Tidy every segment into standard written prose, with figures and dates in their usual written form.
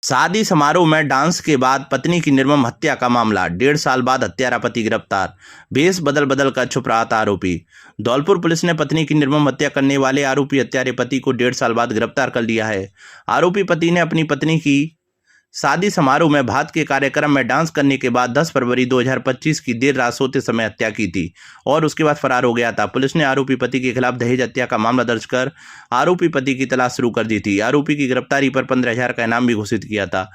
शादी समारोह में डांस के बाद पत्नी की निर्मम हत्या का मामला। 1.5 साल बाद हत्यारा पति गिरफ्तार। भेष बदल बदल कर छुप रहा था आरोपी। धौलपुर पुलिस ने पत्नी की निर्मम हत्या करने वाले आरोपी हत्यारे पति को 1.5 साल बाद गिरफ्तार कर लिया है। आरोपी पति ने अपनी पत्नी की शादी समारोह में भात के कार्यक्रम में डांस करने के बाद 10 फरवरी 2025 की देर रात सोते समय हत्या की थी और उसके बाद फरार हो गया था। पुलिस ने आरोपी पति के खिलाफ दहेज हत्या का मामला दर्ज कर आरोपी पति की तलाश शुरू कर दी थी। आरोपी की गिरफ्तारी पर 15,000 का इनाम भी घोषित किया था।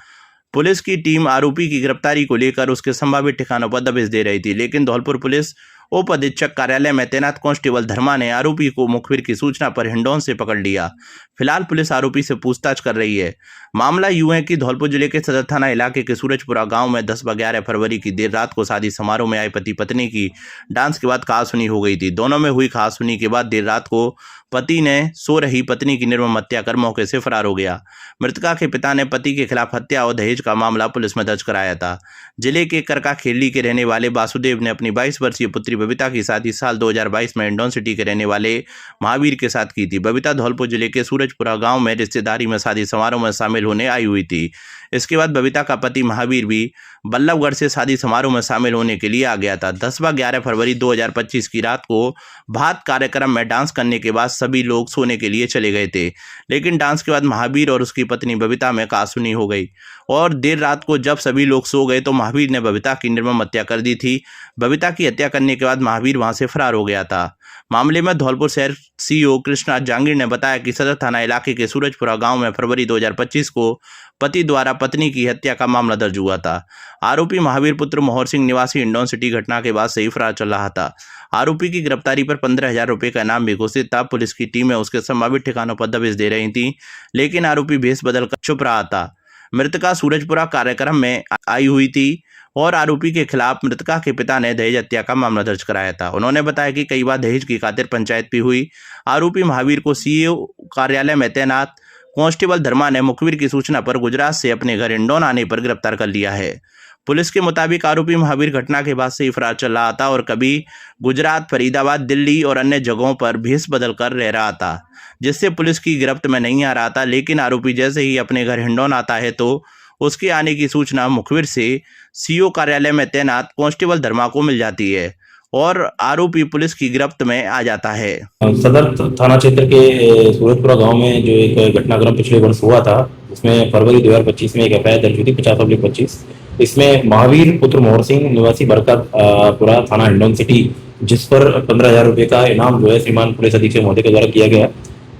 पुलिस की टीम आरोपी की गिरफ्तारी को लेकर उसके संभावित ठिकानों पर दबिश दे रही थी, लेकिन धौलपुर पुलिस उप अधीक्षक कार्यालय में तैनात कांस्टेबल धर्मा ने आरोपी को मुखबिर की सूचना पर हिंडौन से पकड़ लिया। फिलहाल पुलिस आरोपी से पूछताछ कर रही है। मामला यूं है कि धौलपुर जिले के सदर थाना इलाके के सूरजपुरा गांव में 10 व 11 फरवरी की देर रात को शादी समारोह में आए पति पत्नी की डांस के बाद कहासुनी हो गई थी। दोनों में हुई कहासुनी के बाद देर रात को पति ने सो रही पत्नी की निर्मम हत्या कर मौके से फरार हो गया। मृतका के पिता ने पति के खिलाफ हत्या और दहेज का मामला पुलिस में दर्ज कराया था। जिले के करका खेली के रहने वाले वासुदेव ने अपनी 22 वर्षीय पुत्री बबीता की शादी साल 2022 में हिंडौन सिटी के रहने वाले महावीर के साथ की थी। बबीता धौलपुर जिले के सूरजपुरा गांव में रिश्तेदारी में शादी समारोह में शामिल होने आई हुई थी। इसके बाद बबीता का पति महावीर भी बल्लभगढ़ से शादी समारोह में शामिल होने के लिए आ गया था। 10 व 11 फरवरी 2025 की रात को भात कार्यक्रम में डांस करने के बाद सभी लोग सोने के लिए चले गए थे, लेकिन डांस के बाद महावीर और उसकी पत्नी बबीता में कहासुनी हो गई और देर रात को जब सभी लोग सो गए तो महावीर ने बबीता की निर्मम हत्या कर दी थी। बबीता की हत्या करने के बाद महावीर वहां से फरार हो गया था। मामले में धौलपुर शहर सीओ कृष्णा जहांगीर ने बताया कि सदर थाना इलाके के सूरजपुरा गांव में फरवरी 2025 को पति द्वारा पत्नी की हत्या का मामला दर्ज हुआ था। आरोपी महावीर पुत्र मोहर सिंह निवासी हिंडौन सिटी घटना के बाद से ही फरार चल रहा था। आरोपी की गिरफ्तारी पर 15,000 रुपए का इनाम भी घोषित था। पुलिस की टीमें उसके संभावित ठिकानों पर दबिश दे रही थी, लेकिन आरोपी भेष बदल कर छुप रहा था। मृतका सूरजपुरा कार्यक्रम में आई हुई थी और आरोपी के खिलाफ मृतका के पिता ने दहेज हत्या का मामला दर्ज कराया था। उन्होंने बताया कि कई बार दहेज की खातिर पंचायत भी हुई। आरोपी महावीर को सीओ कार्यालय में तैनात कांस्टेबल धर्मा ने मुखबिर की सूचना पर गुजरात से अपने घर हिंडौन आने पर गिरफ्तार कर लिया है। पुलिस के मुताबिक आरोपी महावीर घटना के बाद से ही फरार चल रहा था और कभी गुजरात, फरीदाबाद, दिल्ली और अन्य जगहों पर भेष बदल कर रह रहा था, जिससे पुलिस की गिरफ्त में नहीं आ रहा था। लेकिन आरोपी जैसे ही अपने घर हिंडौन आता है तो उसके आने की सूचना मुखबिर से सीओ कार्यालय में तैनात कांस्टेबल धर्मा को मिल जाती है और आरोपी पुलिस की गिरफ्त में आ जाता है। सदर थाना क्षेत्र के सूरजपुरा गांव में जो एक घटनाक्रम पिछले वर्ष हुआ था, उसमें फरवरी 2025 में एक एफआईआर दर्ज हुई थी 50/25। इसमें महावीर पुत्र मोहर सिंह निवासी बरकतपुरा थाना हिंडौन सिटी, जिस पर 15,000 रुपये का इनाम जो है श्रीमान पुलिस अधीक्षक महोदय के द्वारा किया गया,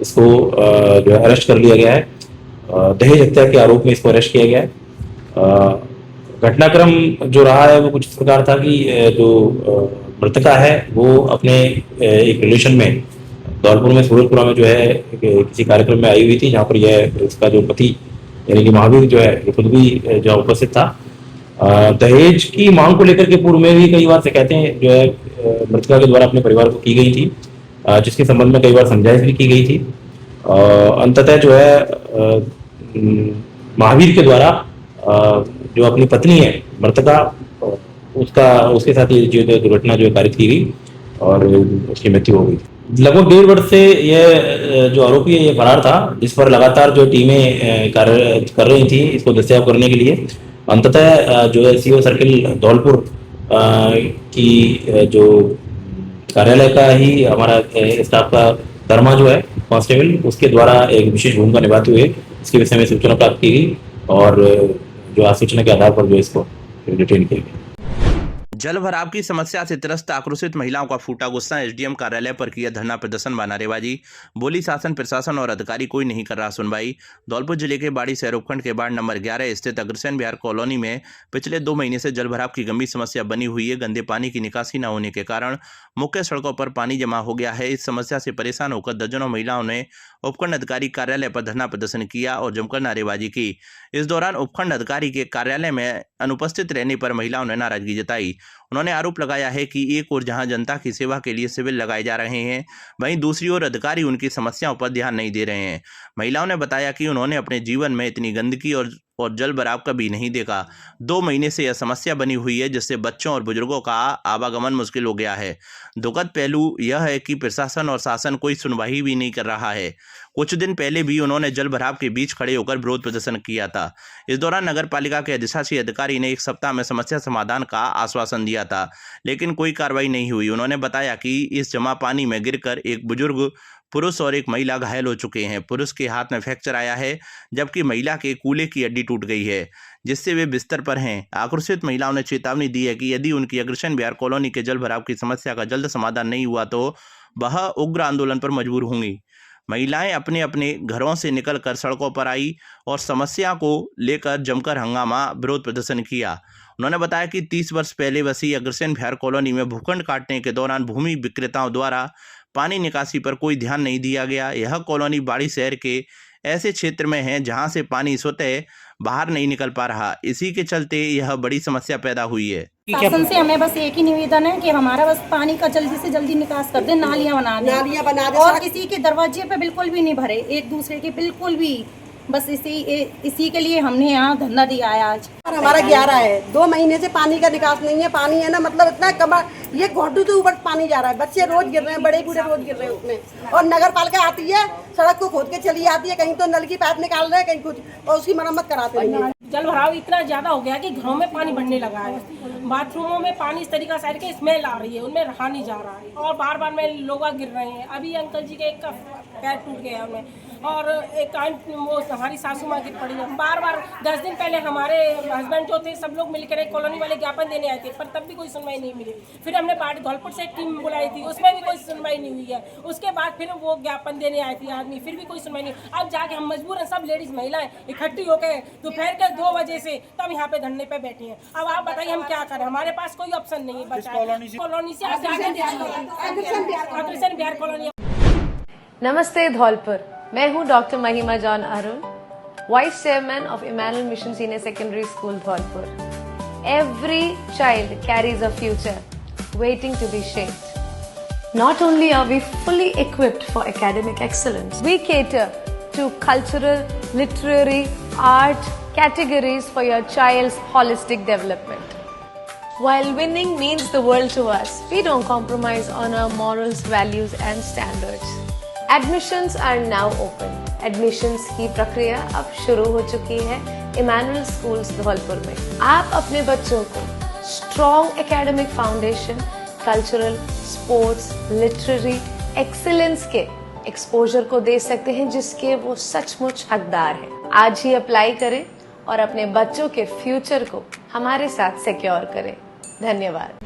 इसको जो है अरेस्ट कर लिया गया है। दहेज हत्या के आरोप में इसको अरेस्ट किया गया है। घटनाक्रम जो रहा है वो कुछ इस प्रकार था कि जो मृतका है वो अपने एक रिलेशन में धौलपुर में सूरजपुरा में जो है किसी कार्यक्रम में आई हुई थी, जहाँ पर यह इसका जो पति यानी कि महावीर जो है ये खुद भी जो उपस्थित था। दहेज की मांग को लेकर के पूर्व में भी कई बार शिकायतें जो है मृतका के द्वारा अपने परिवार को की गई थी, जिसके संबंध में कई बार समझाइश भी की गई थी। अंततः जो है महावीर के द्वारा जो अपनी पत्नी है मृतका, उसके साथ ये जो दुर्घटना जो कारित की गई और उसकी मृत्यु हो गई। लगभग 1.5 वर्ष से यह जो आरोपी है ये फरार था, जिस पर लगातार जो टीमें कार्य कर रही थी इसको दस्तयाब करने के लिए। अंततः जो है सीओ सर्किल धौलपुर की जो कार्यालय का ही हमारा स्टाफ का धर्मा जो है कांस्टेबल, उसके द्वारा एक विशेष भूमिका निभाते हुए इसके विषय में सूचना प्राप्त की गई और जो आसूचना के आधार पर जो इसको डिटेन किया गया। जल भराव की समस्या से त्रस्त आक्रोशित महिलाओं का फूटा गुस्सा। एसडीएम कार्यालय पर किया धरना प्रदर्शन व नारेबाजी। बोली शासन, प्रशासन और अधिकारी कोई नहीं कर रहा सुनवाई। धौलपुर जिले के बाड़ी शहर उपखंड के वार्ड नंबर 11 स्थित अग्रसेन बिहार कॉलोनी में पिछले 2 महीने से जल भराव की गंभीर समस्या बनी हुई है। गंदे पानी की निकासी न होने के कारण मुख्य सड़कों पर पानी जमा हो गया है। इस समस्या से परेशान होकर दर्जनों महिलाओं ने उपखंड अधिकारी कार्यालय पर धरना प्रदर्शन किया और जमकर नारेबाजी की। इस दौरान उपखंड अधिकारी के कार्यालय में अनुपस्थित रहने पर महिलाओं ने नाराजगी जताई उन्होंने आरोप लगाया है कि एक ओर जहां जनता की सेवा के लिए शिविर लगाए जा रहे हैं, वहीं दूसरी ओर अधिकारी उनकी समस्याओं पर ध्यान नहीं दे रहे हैं। महिलाओं ने बताया कि उन्होंने अपने जीवन में इतनी गंदगी और जल भराव कभी नहीं देखा। 2 महीने से यह समस्या बनी हुई है, जिससे बच्चों और बुजुर्गों का आवागमन मुश्किल हो गया है। दुखद पहलू यह है कि प्रशासन और शासन कोई सुनवाई भी नहीं कर रहा है। कुछ दिन पहले भी उन्होंने जल भराव के बीच खड़े होकर विरोध प्रदर्शन किया था। इस दौरान नगर पालिका के अधिशासी अधिकारी ने 1 सप्ताह में समस्या समाधान का आश्वासन दिया था, लेकिन कोई कार्रवाई नहीं हुई। उन्होंने बताया कि इस जमा पानी में गिरकर एक बुजुर्ग पुरुष और एक महिला घायल हो चुके हैं। पुरुष के हाथ में फ्रैक्चर आया है, जबकि महिला के कूल्हे की हड्डी टूट गई है, जिससे वे बिस्तर पर हैं। आक्रोशित महिलाओं ने चेतावनी दी है कि यदि उनकी अग्रसेन बिहार कॉलोनी के जल भराव की समस्या का जल्द समाधान नहीं हुआ तो वह उग्र आंदोलन पर मजबूर होंगी। महिलाएं अपने अपने घरों से निकलकर सड़कों पर आई और समस्या को लेकर जमकर हंगामा विरोध प्रदर्शन किया। उन्होंने बताया कि 30 वर्ष पहले बसी अग्रसेन बिहार कॉलोनी में भूखंड काटने के दौरान भूमि विक्रेताओं द्वारा पानी निकासी पर कोई ध्यान नहीं दिया गया। यह कॉलोनी बाड़ी शहर के ऐसे क्षेत्र में है जहां से पानी स्वतः बाहर नहीं निकल पा रहा। इसी के चलते यह बड़ी समस्या पैदा हुई है। शासन से हमें बस एक ही निवेदन है कि हमारा बस पानी का जल्दी से जल्दी निकास कर दे, नालियां बना दे और किसी के दरवाजे पे बिल्कुल भी नहीं भरे, एक दूसरे के बिल्कुल भी। बस इसी के लिए हमने यहाँ धरना दिया है आज। हमारा 11 है, 2 महीने से पानी का निकास नहीं है। पानी है ना, मतलब इतना कमर, ये घोटू से ऊपर पानी जा रहा है। बच्चे रोज गिर रहे हैं, बड़े बूढ़े रोज गिर रहे हैं उसमें। और नगर पालिका आती है, सड़क को खोद के चली आती है, कहीं तो नल की पाइप निकाल रहे हैं, कहीं कुछ, और उसकी मरम्मत कराते नहीं है। जल भराव इतना ज्यादा हो गया कि घरों में पानी भरने लगा है, बाथरूमों में पानी इस तरीका से के स्मेल आ रही है, उनमें रहा नहीं जा रहा है और बार बार में लोग गिर रहे हैं। अभी अंकल जी के एक का पैर टूट गया उनमें, और एक वो हमारी सासू माँ गिर पड़ी है। बार बार 10 दिन पहले हमारे हस्बैंड जो थे सब लोग मिलकर एक कॉलोनी वाले ज्ञापन देने आए थे, पर तब भी कोई सुनवाई नहीं मिली। फिर हमने पार्टी धौलपुर से एक टीम बुलाई थी, उसमें भी कोई सुनवाई नहीं हुई है। उसके बाद फिर वो ज्ञापन देने आए थे आदमी, फिर भी कोई सुनवाई नहीं। अब जाके हम मजबूर हैं, सब लेडीज महिलाएं इकट्ठी होकर दोपहर के 2 बजे से तब यहाँ पे धरने पे बैठी हैं। अब आप बताइए हम क्या करें, हमारे पास कोई ऑप्शन नहीं है बचा। कॉलोनी से अग्रसेन बिहार कॉलोनी। नमस्ते धौलपुर, मैं हूँ doctor Mahima John Arun, vice chairman of Emmanuel Mission Senior Secondary School Dholpur. Every child carries a future waiting to be shaped. Not only are we fully equipped for academic excellence, we cater to cultural, literary, art categories for your child's holistic development. While winning means the world to us, we don't compromise on our morals, values and standards. Admissions are now open. Admissions की प्रक्रिया अब शुरू हो चुकी है Emmanuel schools Dholpur में। आप अपने बच्चों को strong academic foundation, cultural, sports, literary excellence के एक्सपोजर को दे सकते हैं, जिसके वो सचमुच हकदार हैं। आज ही अप्लाई करें और अपने बच्चों के फ्यूचर को हमारे साथ सिक्योर करें। धन्यवाद।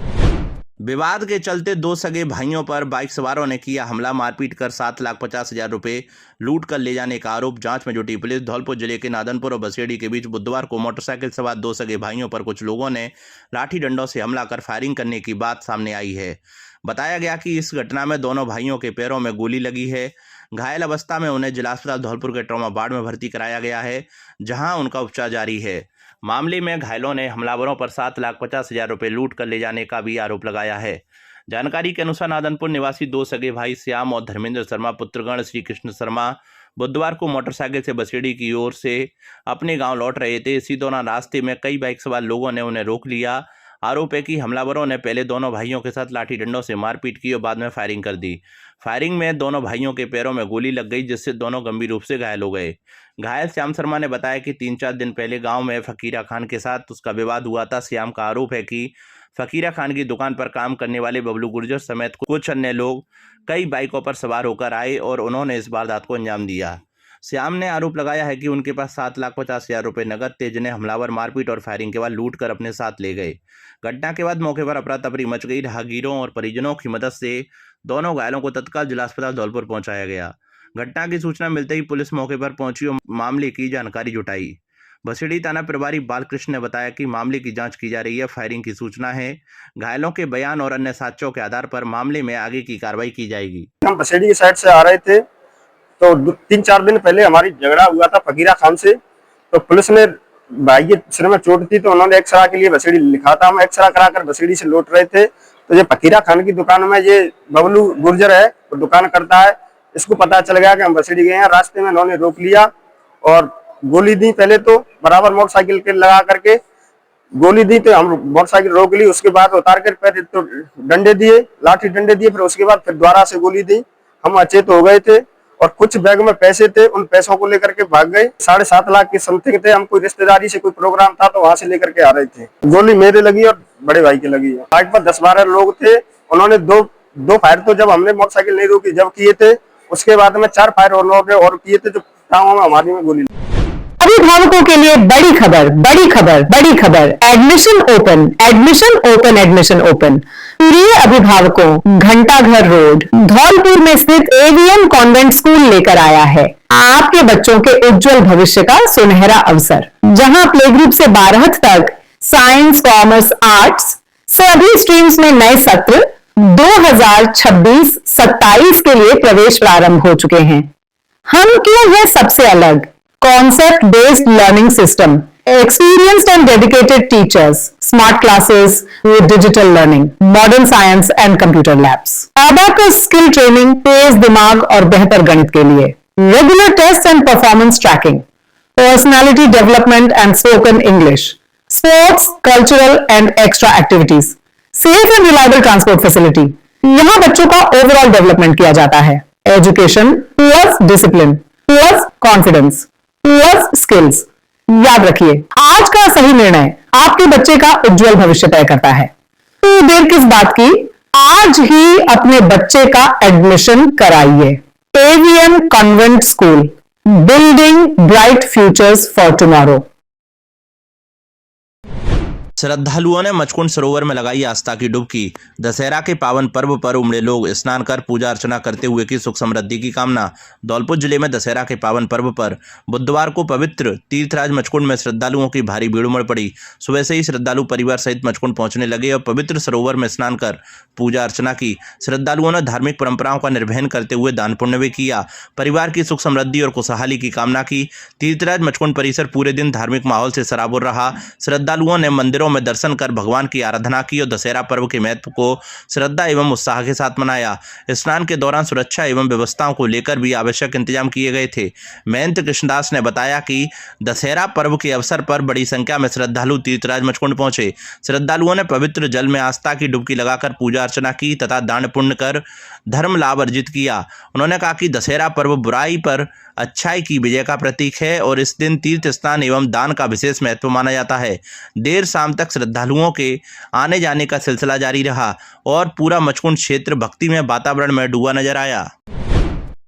विवाद के चलते 2 सगे भाइयों पर बाइक सवारों ने किया हमला, मारपीट कर 7,50,000 रुपए लूट कर ले जाने का आरोप। जांच में जुटी पुलिस। धौलपुर जिले के नादनपुर और बसेड़ी के बीच बुधवार को मोटरसाइकिल सवार 2 सगे भाइयों पर कुछ लोगों ने लाठी डंडों से हमला कर फायरिंग करने की बात सामने आई है। बताया गया कि इस घटना में दोनों भाइयों के पैरों में गोली लगी है। घायल अवस्था में उन्हें जिला अस्पताल धौलपुर के ट्रॉमा वार्ड में भर्ती कराया गया है, जहां उनका उपचार जारी है। मामले में घायलों ने हमलावरों पर 7,50,000 रुपए लूट कर ले जाने का भी आरोप लगाया है। जानकारी के अनुसार नादनपुर निवासी 2 सगे भाई श्याम और धर्मेंद्र शर्मा पुत्रगण श्री कृष्ण शर्मा बुधवार को मोटरसाइकिल से बसेड़ी की ओर से अपने गांव लौट रहे थे। इसी दौरान रास्ते में कई बाइक सवार लोगों ने उन्हें रोक लिया। आरोप है कि हमलावरों ने पहले दोनों भाइयों के साथ लाठी डंडों से मारपीट की और बाद में फायरिंग कर दी। फायरिंग में दोनों भाइयों के पैरों में गोली लग गई, जिससे दोनों गंभीर रूप से घायल हो गए। घायल श्याम शर्मा ने बताया कि 3-4 दिन पहले गांव में फकीरा खान के साथ उसका विवाद हुआ था। श्याम का आरोप है कि फकीरा खान की दुकान पर काम करने वाले बबलू गुर्जर समेत कुछ अन्य लोग कई बाइकों पर सवार होकर आए और उन्होंने इस वारदात को अंजाम दिया। श्याम ने आरोप लगाया है कि उनके पास 7,50,000 रुपए नकद थे, जिन्हें हमलावर मारपीट और फायरिंग के बाद लूट कर अपने साथ ले गए। घटना के बाद मौके पर अफरा तफरी मच गई। राहगीरों और परिजनों की मदद से दोनों घायलों को तत्काल जिला अस्पताल धौलपुर पहुंचाया गया। घटना की सूचना मिलते ही पुलिस मौके पर पहुंची और मामले की जानकारी जुटाई। बसेड़ी थाना प्रभारी बालकृष्ण ने बताया कि मामले की जांच की जा रही है। फायरिंग की सूचना है। घायलों के बयान और अन्य साक्ष्यों के आधार पर मामले में आगे की कार्रवाई की जाएगी। हम बसेड़ी की साइड से आ रहे थे तो 3-4 दिन पहले हमारी झगड़ा हुआ था फकीरा खान से। तो पुलिस ने भाई के सिर में चोट थी, तो उन्होंने एक्सरा के लिए बसेड़ी लिखा था। हम एक्सरा कराकर बसेड़ी से लौट रहे थे, तो ये फकीरा खान की दुकान में ये बबलू गुर्जर है, वो दुकान करता है। इसको पता चल गया कि हम बसेड़ी गए हैं। रास्ते में उन्होंने रोक लिया और गोली दी। पहले तो बराबर मोटरसाइकिल के लगा करके गोली दी, तो हम मोटरसाइकिल रोक ली। उसके बाद उतार कर पहले तो डंडे दिए, लाठी डंडे दिए, फिर उसके बाद फिर दोबारा से गोली दी। हम अचेत हो गए थे और कुछ बैग में पैसे थे, उन पैसों को लेकर के भाग गए। 7.5 लाख के समथिंग थे। हम कोई रिश्तेदारी से कोई प्रोग्राम था, तो वहां से लेकर के आ रहे थे। गोली मेरे लगी और बड़े भाई के लगी है। बाइक पर 10-12 लोग थे। उन्होंने दो फायर तो जब हमने मोटरसाइकिल नहीं रोकी जब किए थे, उसके बाद में 4 फायर और किए थे, जो टांगों में हमारी में गोली। अभिभावकों के लिए बड़ी खबर, बड़ी खबर, बड़ी खबर। Admission open, admission open, admission open. प्रिय अभिभावकों, घंटाघर रोड धौलपुर में स्थित एवीएम कॉन्वेंट स्कूल लेकर आया है आपके बच्चों के उज्जवल भविष्य का सुनहरा अवसर, जहां प्ले ग्रुप से 12th तक साइंस, कॉमर्स, आर्ट्स सभी स्ट्रीम्स में नए सत्र 2026-27 के लिए प्रवेश प्रारंभ हो चुके हैं। हम क्यों हैं सबसे अलग? Concept based learning system, experienced and dedicated teachers, smart classes with digital learning, modern science and computer labs, abacus skill training, तेज दिमाग और बेहतर गणित के लिए, regular tests and performance tracking, personality development and spoken English, sports, cultural and extra activities, safe and reliable transport facility। यहाँ बच्चों का overall development किया जाता है। Education plus discipline plus confidence plus skills. याद रखिए, आज का सही निर्णय आपके बच्चे का उज्जवल भविष्य तय करता है। तो देर किस बात की, आज ही अपने बच्चे का एडमिशन कराइए। AVM convent school, building bright futures for tomorrow. श्रद्धालुओं ने मचकुंड सरोवर में लगाई आस्था की डुबकी। दशहरा के पावन पर्व पर उमड़े लोग स्नान कर पूजा अर्चना करते हुए की सुख समृद्धि की कामना। धौलपुर जिले में दशहरा के पावन पर्व पर बुधवार को पवित्र तीर्थराज मचकुंड में श्रद्धालुओं की भारी भीड़ उमड़ पड़ी। सुबह से ही श्रद्धालु परिवार सहित मचकुंड पहुंचने लगे और पवित्र सरोवर में स्नान कर पूजा अर्चना की। श्रद्धालुओं ने धार्मिक परंपराओं का निर्वहन करते हुए दान पुण्य भी किया, परिवार की सुख समृद्धि और खुशहाली की कामना की। तीर्थराज मचकुंड परिसर पूरे दिन धार्मिक माहौल से सराबोर रहा। श्रद्धालुओं ने मंदिरों में दर्शन कर भगवान की आराधना की और दशहरा पर्व के महत्व को श्रद्धा एवं उत्साह के साथ मनाया। स्नान के दौरान सुरक्षा एवं व्यवस्थाओं को लेकर भी आवश्यक इंतजाम किए गए थे। महंत कृष्णदास ने बताया कि दशहरा पर्व के अवसर पर बड़ी संख्या में श्रद्धालु तीर्थराज मचकुंड पहुंचे। श्रद्धालुओं ने पवित्र जल में आस्था की डुबकी लगाकर पूजा अर्चना की तथा दान पुण्य कर धर्म लाभ अर्जित किया। उन्होंने कहा कि दशहरा पर्व बुराई पर अच्छाई की विजय का प्रतीक है और इस दिन तीर्थ स्नान एवं दान का विशेष महत्व माना जाता है। देर शाम तक श्रद्धालुओं के आने जाने का सिलसिला जारी रहा और पूरा मचकुंड क्षेत्र भक्तिमय वातावरण में डूबा नजर आया।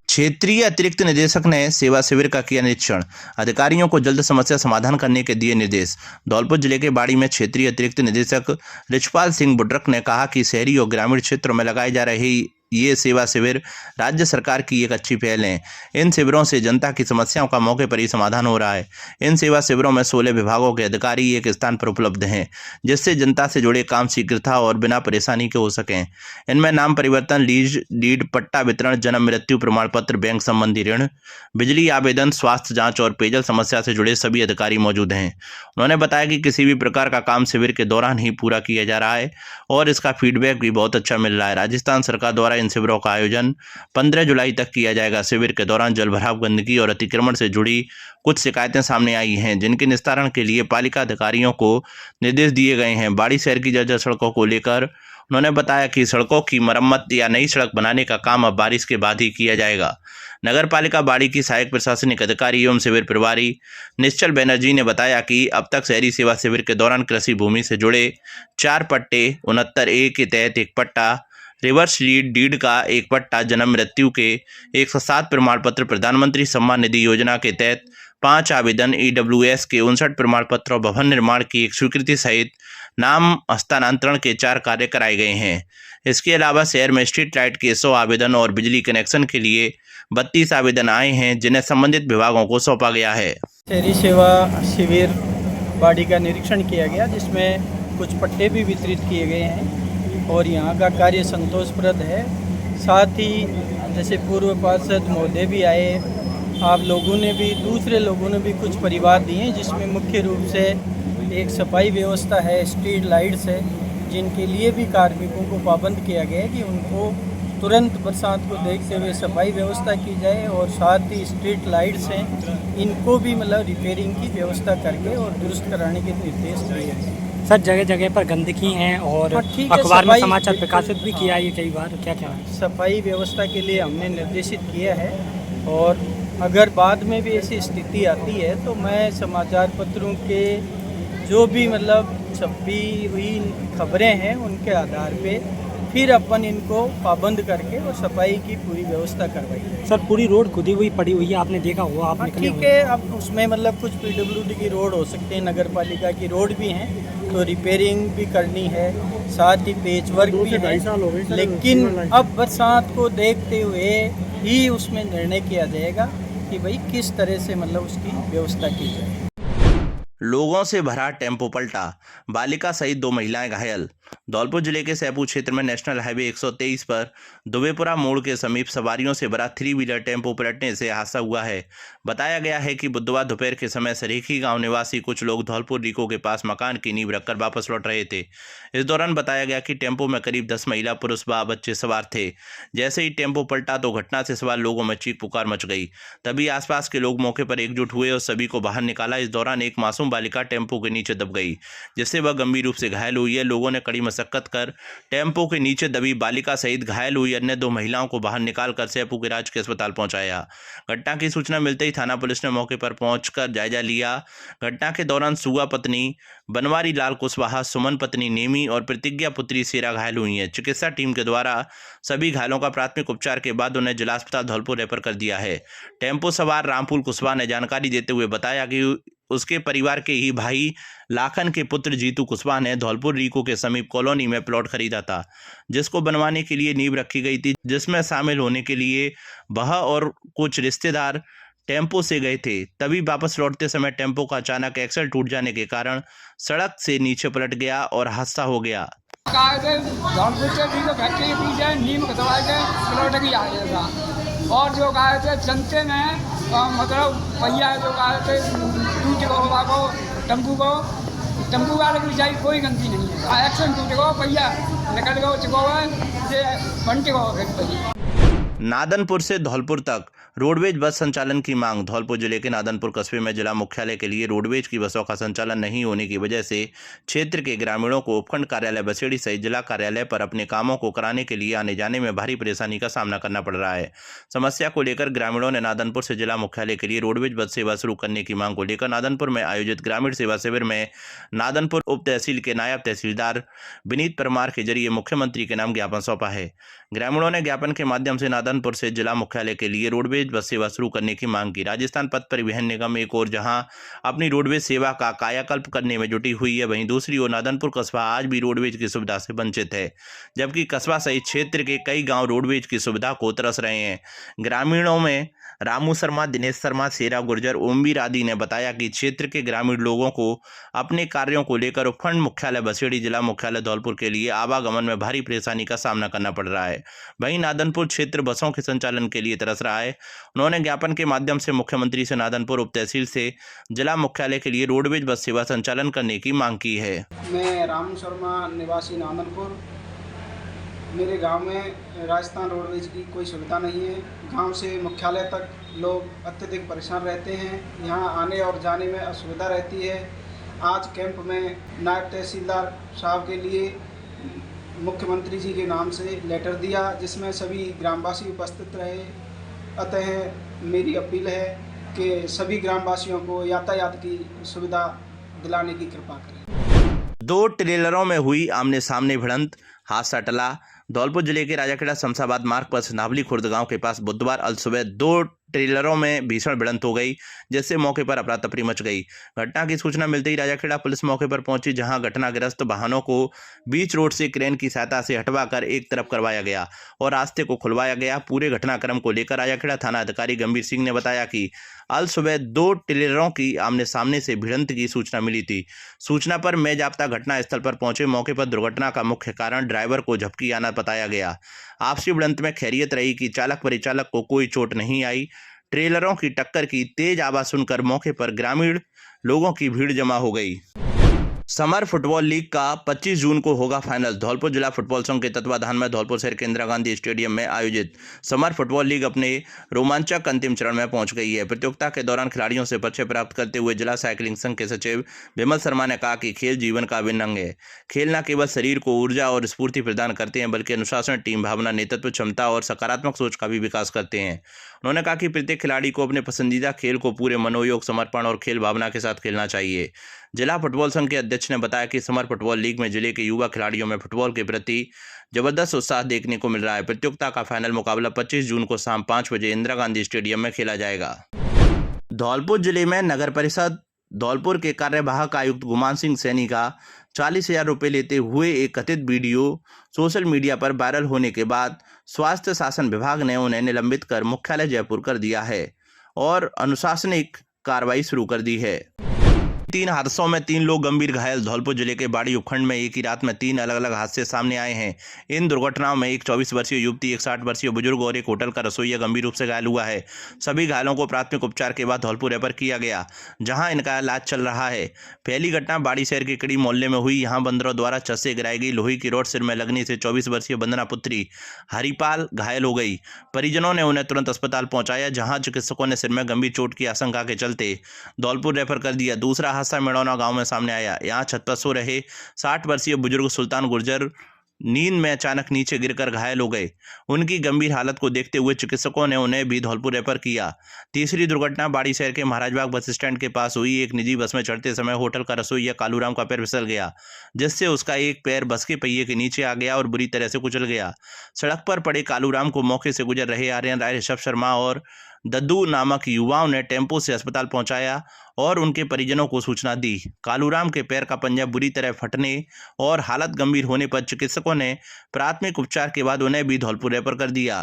क्षेत्रीय अतिरिक्त निदेशक ने सेवा शिविर का किया निरीक्षण, अधिकारियों को जल्द समस्या समाधान करने के दिए निर्देश। धौलपुर जिले के बाड़ी में क्षेत्रीय अतिरिक्त निदेशक रिचपाल सिंह बुड्रक ने कहा कि शहरी और ग्रामीण क्षेत्रों में लगाए जा रहे ये सेवा शिविर राज्य सरकार की एक अच्छी पहल है। इन शिविरों से जनता की समस्याओं का मौके पर ही समाधान हो रहा है। इन सेवा शिविरों में 16 विभागों के अधिकारी एक स्थान पर उपलब्ध हैं, जिससे जनता से जुड़े काम शीघ्रता और बिना परेशानी के हो सकें। इनमें नाम परिवर्तन, लीज डीड, पट्टा वितरण, जन्म मृत्यु प्रमाण पत्र, बैंक संबंधी ऋण, बिजली आवेदन, स्वास्थ्य जाँच और पेयजल समस्या से जुड़े सभी अधिकारी मौजूद हैं। उन्होंने बताया कि किसी भी प्रकार का काम शिविर के दौरान ही पूरा किया जा रहा है और इसका फीडबैक भी बहुत अच्छा मिल रहा है। राजस्थान सरकार द्वारा इन शिविरों का आयोजन 15 जुलाई तक किया जाएगा। शिविर के दौरान जलभराव, गंदगी और अतिक्रमण से जुड़ी कुछ शिकायतें सामने आई हैं, जिनके निस्तारण के लिए पालिका अधिकारियों को निर्देश दिए गए हैं। बाड़ी शहर की जर्जर सड़कों को लेकर उन्होंने बताया कि सड़कों की मरम्मत या नई सड़क बनाने का काम अब बारिश के बाद ही किया जाएगा। नगर पालिका बाड़ी की सहायक प्रशासनिक अधिकारी एवं शिविर प्रभारी निश्चल बनर्जी ने बताया कि अब तक शहरी सेवा शिविर के दौरान कृषि भूमि से जुड़े 4 पट्टे, 69A के तहत 1 पट्टा, रिवर्स डीड का 1 पट्टा, जन्म मृत्यु के 107 प्रमाण पत्र, प्रधानमंत्री सम्मान निधि योजना के तहत 5 आवेदन, EWS के 59 प्रमाण पत्र और भवन निर्माण की 1 स्वीकृति सहित नाम हस्तांतरण के 4 कार्य कराए गए हैं। इसके अलावा शहर में स्ट्रीट लाइट के 100 आवेदन और बिजली कनेक्शन के लिए 32 आवेदन आए हैं, जिन्हें संबंधित विभागों को सौंपा गया है। शहरी सेवा शिविर बाड़ी का निरीक्षण किया गया, जिसमें कुछ पट्टे भी वितरित किए गए हैं और यहाँ का कार्य संतोषप्रद है। साथ ही जैसे पूर्व पार्षद महोदय भी आए आप लोगों ने भी, दूसरे लोगों ने भी कुछ परिवार दिए हैं, जिसमें मुख्य रूप से एक सफाई व्यवस्था है, स्ट्रीट लाइट्स है, जिनके लिए भी कार्मिकों को पाबंद किया गया है कि उनको तुरंत बरसात को देखते हुए सफाई व्यवस्था की जाए, और साथ ही स्ट्रीट लाइट्स हैं, इनको भी मतलब रिपेयरिंग की व्यवस्था करके और दुरुस्त कराने के निर्देश दिए हैं। सर जगह जगह पर गंदगी है और हाँ, ठीक है, अखबार में सफाई- समाचार प्रकाशित भी किया है ये कई बार, क्या क्या है? सफाई व्यवस्था के लिए हमने निर्देशित किया है, और अगर बाद में भी ऐसी स्थिति आती है तो मैं समाचार पत्रों के जो भी मतलब छपी हुई खबरें हैं उनके आधार पे फिर अपन इनको पाबंद करके और सफाई की पूरी व्यवस्था करवाई। सर पूरी रोड खुदी हुई पड़ी हुई है, आपने देखा हुआ, आप हाँ, निकले ठीक हुए है, अब उसमें मतलब कुछ पीडब्ल्यूडी की रोड हो सकते हैं, नगर पालिका की रोड भी हैं, तो रिपेयरिंग भी करनी है, साथ ही पेच वर्क भी है, लेकिन अब बरसात को देखते हुए ही उसमें निर्णय किया जाएगा कि भाई किस तरह से मतलब उसकी व्यवस्था की जाए। लोगों से भरा टेम्पो पलटा, बालिका सहित 2 महिलाएं घायल। धौलपुर जिले के सैपू क्षेत्र में नेशनल हाईवे 123 पर दुबेपुरा मोड़ के समीप सवारियों से भरा 3 व्हीलर टेम्पो पलटने से हादसा हुआ है। बताया गया है कि बुधवार दोपहर के समय सरीखी गांव निवासी कुछ लोग धौलपुर रीको के पास मकान की नींव रखकर वापस लौट रहे थे। इस दौरान बताया गया कि टेम्पो में करीब 10 महिला, पुरुष व बच्चे सवार थे। जैसे ही टेम्पो पलटा तो घटना से सवार लोगों में चीख पुकार मच गई। तभी आसपास के लोग मौके पर एकजुट हुए और सभी को बाहर निकाला। इस दौरान एक मासूम बालिका टेम्पो के नीचे दब गई, जिससे वह गंभीर रूप से घायल हुई है। लोगों ने कड़ी मशक्कत कर टेम्पो के नीचे दबी बालिका सहित घायल हुई अन्य 2 महिलाओं को बाहर निकालकर सैपू के राजकीय अस्पताल पहुंचाया। घटना की सूचना मिलते ही थाना पुलिस ने मौके पर पहुंचकर जायजा लिया। घटना के दौरान सुगा पत्नी बनवारी लाल कुशवाहा, सुमन पत्नी नेमी और प्रतिज्ञा पुत्री सेरा घायल हुई हैं। चिकित्सा टीम के द्वारा सभी घायलों का प्राथमिक उपचार के बाद उन्हें जिला अस्पताल धौलपुर रेफर कर दिया है। टेम्पो सवार रामफूल कुशवाहा ने जानकारी देते हुए बताया कि उसके परिवार के ही भाई लाखन के पुत्र जीतू कुशवाहा ने धौलपुर रीको के समीप कॉलोनी में प्लॉट खरीदा था, जिसको बनवाने के लिए नींव रखी गई थी, जिसमें शामिल होने के लिए वह और कुछ रिश्तेदार टेम्पो से गए थे। तभी वापस लौटते समय टेम्पो का अचानक एक्सल टूट जाने के कारण सड़क से नीचे पलट गया और हादसा हो गया। और जो गाय थे जनते में मतलब पहिया जो गाय थे टूट गो टम्पू वाले की जाए कोई गलती नहीं है। एक्शन टूट गो पहिया निकल गो चिको बंटे गो। नादनपुर से धौलपुर तक रोडवेज बस संचालन की मांग। धौलपुर जिले के नादनपुर कस्बे में जिला मुख्यालय के लिए रोडवेज की बसों का संचालन नहीं होने की वजह से क्षेत्र के ग्रामीणों को उपखंड कार्यालय बसेड़ी सहित जिला कार्यालय पर अपने कामों को कराने के लिए आने जाने में भारी परेशानी का सामना करना पड़ रहा है। समस्या को लेकर ग्रामीणों ने नादनपुर से जिला मुख्यालय के लिए रोडवेज बस सेवा शुरू करने की मांग को लेकर नादनपुर में आयोजित ग्रामीण सेवा शिविर में नादनपुर उप तहसील के नायब तहसीलदार विनीत परमार के जरिए मुख्यमंत्री के नाम ज्ञापन सौंपा है। ग्रामीणों ने ज्ञापन के माध्यम से नादनपुर से जिला मुख्यालय के लिए रोडवेज बस सेवा शुरू करने की मांग की। राजस्थान पथ परिवहन निगम एक और जहां अपनी रोडवेज सेवा का कायाकल्प करने में जुटी हुई है, वहीं दूसरी ओर नादनपुर कस्बा आज भी रोडवेज की सुविधा से वंचित है, जबकि कस्बा सहित क्षेत्र के कई गांव रोडवेज की सुविधा को तरस रहे हैं। ग्रामीणों में रामू शर्मा, दिनेश शर्मा, शेरा गुर्जर, ओमवीर आदि ने बताया कि क्षेत्र के ग्रामीण लोगों को अपने कार्यों को लेकर उपखंड मुख्यालय बसेड़ी जिला मुख्यालय धौलपुर के लिए आवागमन में भारी परेशानी का सामना करना पड़ रहा है। वहीं नादनपुर क्षेत्र बसों के संचालन के लिए तरस रहा है। उन्होंने ज्ञापन के माध्यम से मुख्यमंत्री से नादनपुर उप तहसील से जिला मुख्यालय के लिए रोडवेज बस सेवा संचालन करने की मांग की है। मैं रामू शर्मा, निवासी नादनपुर। मेरे गांव में राजस्थान रोडवेज की कोई सुविधा नहीं है। गांव से मुख्यालय तक लोग अत्यधिक परेशान रहते हैं। यहां आने और जाने में असुविधा रहती है। आज कैंप में नायब तहसीलदार साहब के लिए मुख्यमंत्री जी के नाम से लेटर दिया, जिसमें सभी ग्रामवासी उपस्थित रहे। अतः मेरी अपील है कि सभी ग्रामवासियों को यातायात की सुविधा दिलाने की कृपा करें। 2 ट्रेलरों में हुई आमने सामने भिड़ंत, हादसा टला। धौलपुर जिले के राजाखेड़ा शमशाबाद मार्ग पर नावली खुर्द गांव के पास बुधवार अलसुबह 2 ट्रेलरों में भीषण भिड़ंत हो गई, जिससे मौके पर अफरा तफरी मच गई। घटना की सूचना मिलते ही राजाखेड़ा पुलिस मौके पर पहुंची, जहां घटनाग्रस्त वाहनों को बीच रोड से क्रेन की सहायता से हटवाकर एक तरफ करवाया गया और रास्ते को खुलवाया गया। पूरे घटनाक्रम को लेकर राजाखेड़ा थाना अधिकारी गंभीर सिंह ने बताया कि अल सुबह 2 ट्रेलरों की आमने सामने से भिड़ंत की सूचना मिली थी। सूचना पर मेजाब्ता घटना स्थल पर पहुंचे। मौके पर दुर्घटना का मुख्य कारण ड्राइवर को झपकी आना बताया गया। आपसी भिड़ंत में खैरियत रही कि चालक परिचालक को कोई चोट नहीं आई। ट्रेलरों की टक्कर की तेज आवाज सुनकर मौके पर ग्रामीण लोगों की भीड़ जमा हो गई। समर फुटबॉल लीग का 25 जून को होगा फाइनल। धौलपुर जिला फुटबॉल संघ के तत्वाधान में धौलपुर शहर के इंदिरा गांधी स्टेडियम में आयोजित समर फुटबॉल लीग अपने रोमांचक अंतिम चरण में पहुंच गई है। प्रतियोगिता के दौरान खिलाड़ियों से परिचय प्राप्त करते हुए जिला साइकिलिंग संघ के सचिव विमल शर्मा ने कहा कि खेल जीवन का अभिन्न अंग है। खेल न केवल शरीर को ऊर्जा और स्फूर्ति प्रदान करते हैं, बल्कि अनुशासन, टीम भावना, नेतृत्व क्षमता और सकारात्मक सोच का भी विकास करते हैं। उन्होंने कहा कि प्रत्येक खिलाड़ी को अपने पसंदीदा खेल को पूरे मनोयोग, समर्पण और खेल भावना के साथ खेलना चाहिए। जिला फुटबॉल संघ के अध्यक्ष ने बताया कि समर फुटबॉल लीग में जिले के युवा खिलाड़ियों में फुटबॉल के प्रति जबरदस्त उत्साह देखने को मिल रहा है। प्रतियोगिता का फाइनल मुकाबला 25 जून को शाम 5 बजे इंदिरा गांधी स्टेडियम में खेला जाएगा। धौलपुर जिले में नगर परिषद धौलपुर के कार्यवाहक आयुक्त गुमान सिंह सैनी का 40,000 रुपये लेते हुए एक कथित वीडियो सोशल मीडिया पर वायरल होने के बाद स्वास्थ्य शासन विभाग ने उन्हें निलंबित कर मुख्यालय जयपुर कर दिया है और अनुशासनिक कार्रवाई शुरू कर दी है। 3 हादसों में 3 लोग गंभीर घायल। धौलपुर जिले के बाड़ी उपखंड में एक ही रात में 3 अलग-अलग हादसे सामने आए हैं। इन दुर्घटनाओं में एक 24 वर्षीय युवती, एक 60 वर्षीय बुजुर्ग और एक होटल का रसोइया गंभीर रूप से घायल हुआ है। सभी घायलों को प्राथमिक उपचार के बाद धौलपुर रेफर किया गया, जहां इनका इलाज चल रहा है। पहली घटना बाड़ी शहर के कड़ी मोहल्ले में हुई। यहां बंदरों द्वारा छत से गिराई गई लोहे की रॉड सिर में लगने से 24 वर्षीय वंदना पुत्री हरिपाल घायल हो गई। परिजनों ने उन्हें तुरंत अस्पताल पहुंचाया, जहां चिकित्सकों ने सिर में गंभीर चोट की आशंका के चलते धौलपुर रेफर कर दिया। दूसरा हादसा मेड़ौना गांव में सामने आया। यहां छत पर सो रहे 60 वर्षीय बुजुर्ग सुल्तान गुर्जर नींद में अचानक नीचे गिरकर घायल हो गए। उनकी गंभीर हालत को देखते हुए चिकित्सकों ने उन्हें भी धौलपुर रेफर किया। तीसरी दुर्घटना बाड़ी शहर के महाराजबाग बस स्टैंड के पास हुई। एक निजी बस में चढ़ते समय होटल का रसोइया कालूराम का पैर फिसल गया, जिससे उसका एक पैर बस के पहिए के नीचे आ गया और बुरी तरह से कुचल गया। सड़क पर पड़े कालूराम को मौके से गुजर रहे आर्यन राय, ऋषभ शर्मा और दद्दू नामक युवाओं ने टेम्पो से अस्पताल पहुंचाया और उनके परिजनों को सूचना दी। कालूराम के पैर का पंजा बुरी तरह फटने और हालत गंभीर होने पर चिकित्सकों ने प्राथमिक उपचार के बाद उन्हें भी धौलपुर रेफर कर दिया।